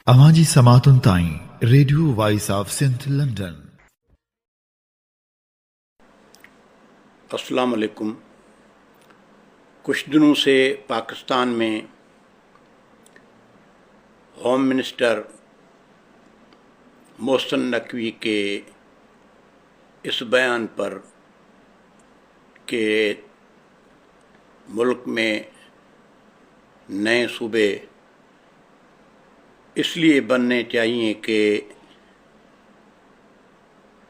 اواں جی سماعتن تائیں radio voice of سنتھ London. السلام علیکم۔ کچھ دنوں سے پاکستان میں ہوم منسٹر محسن نقوی کے اس بیان پر کہ ملک میں نئے صوبے اس لیے بننے چاہیے کہ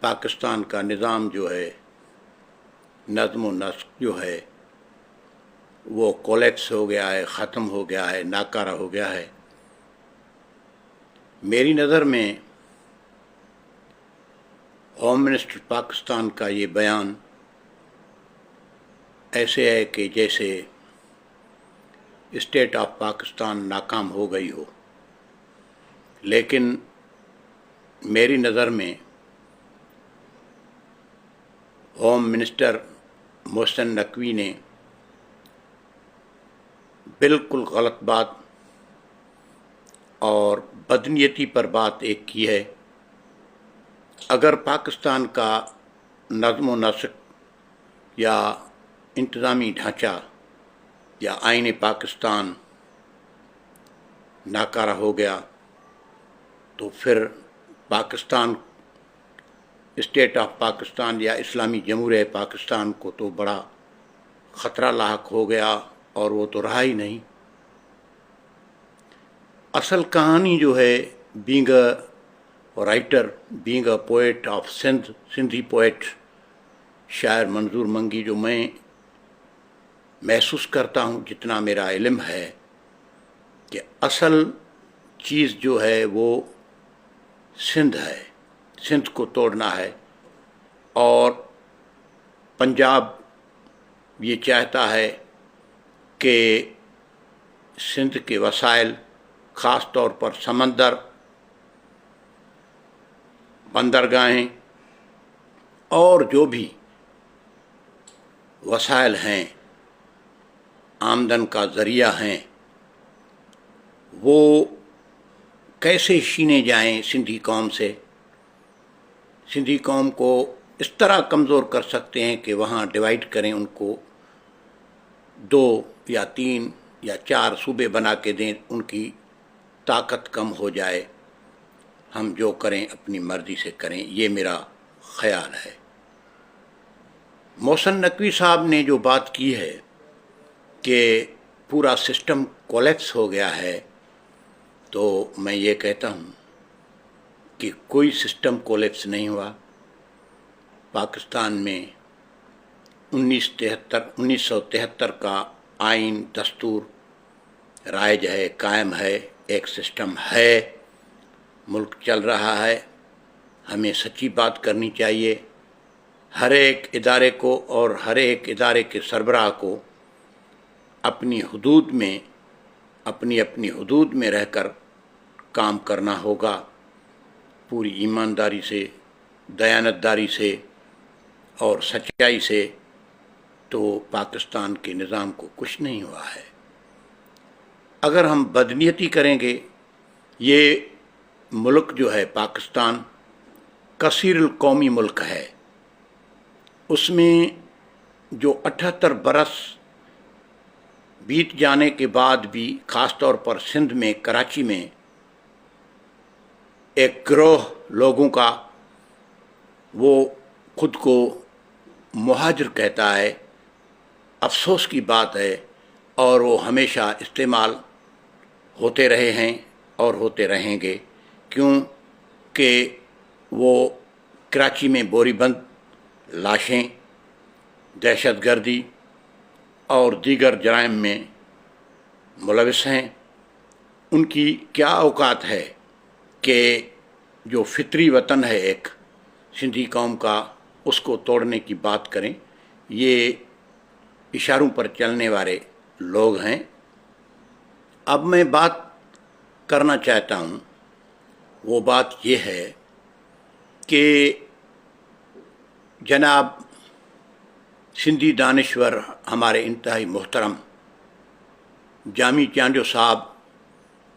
پاکستان کا نظام جو ہے، نظم و نسق جو ہے وہ کولیپس ہو گیا ہے، ختم ہو گیا ہے، ناکارہ ہو گیا ہے۔ میری نظر میں ہوم منسٹر پاکستان کا یہ بیان ایسے ہے کہ جیسے اسٹیٹ آف پاکستان ناکام ہو گئی ہو، لیکن میری نظر میں ہوم منسٹر محسن نقوی نے بالکل غلط بات اور بدنیتی پر بات ایک کی ہے۔ اگر پاکستان کا نظم و نسق یا انتظامی ڈھانچہ یا آئین پاکستان ناکارہ ہو گیا تو پھر پاکستان، اسٹیٹ آف پاکستان یا اسلامی جمہوریہ پاکستان کو تو بڑا خطرہ لاحق ہو گیا، اور وہ تو رہا ہی نہیں۔ اصل کہانی جو ہے، being a writer, being a poet of Sindhi poet, شاعر منظور منگی، جو میں محسوس کرتا ہوں، جتنا میرا علم ہے، کہ اصل چیز جو ہے وہ سندھ ہے، سندھ کو توڑنا ہے، اور پنجاب یہ چاہتا ہے کہ سندھ کے وسائل، خاص طور پر سمندر، بندرگاہیں اور جو بھی وسائل ہیں، آمدن کا ذریعہ ہیں، وہ کیسے چھینے جائیں سندھی قوم سے۔ سندھی قوم کو اس طرح کمزور کر سکتے ہیں کہ وہاں ڈیوائیڈ کریں، ان کو 2 یا 3 یا 4 صوبے بنا کے دیں، ان کی طاقت کم ہو جائے، ہم جو کریں اپنی مرضی سے کریں۔ یہ میرا خیال ہے۔ محسن نقوی صاحب نے جو بات کی ہے کہ پورا سسٹم کولیپس ہو گیا ہے، تو میں یہ کہتا ہوں کہ کوئی سسٹم کولیپس نہیں ہوا۔ پاکستان میں 1973 کا آئین، دستور رائج ہے، قائم ہے، ایک سسٹم ہے، ملک چل رہا ہے۔ ہمیں سچی بات کرنی چاہیے۔ ہر ایک ادارے کو اور ہر ایک ادارے کے سربراہ کو اپنی حدود میں، اپنی حدود میں رہ کر کام کرنا ہوگا، پوری ایمانداری سے، دیانتداری سے اور سچائی سے، تو پاکستان کے نظام کو کچھ نہیں ہوا ہے۔ اگر ہم بدنیتی کریں گے، یہ ملک جو ہے پاکستان کثیر القومی ملک ہے، اس میں جو 78 برس بیت جانے کے بعد بھی، خاص طور پر سندھ میں، کراچی میں، ایک گروہ لوگوں کا وہ خود کو مہاجر کہتا ہے، افسوس کی بات ہے، اور وہ ہمیشہ استعمال ہوتے رہے ہیں اور ہوتے رہیں گے، کیوں کہ وہ کراچی میں بوری بند لاشیں، دہشت گردی اور دیگر جرائم میں ملوث ہیں۔ ان کی کیا اوقات ہے کہ جو فطری وطن ہے ایک سندھی قوم کا، اس کو توڑنے کی بات کریں۔ یہ اشاروں پر چلنے والے لوگ ہیں۔ اب میں بات کرنا چاہتا ہوں، وہ بات یہ ہے کہ جناب سندھی دانشور، ہمارے انتہائی محترم جامی چانڈیو صاحب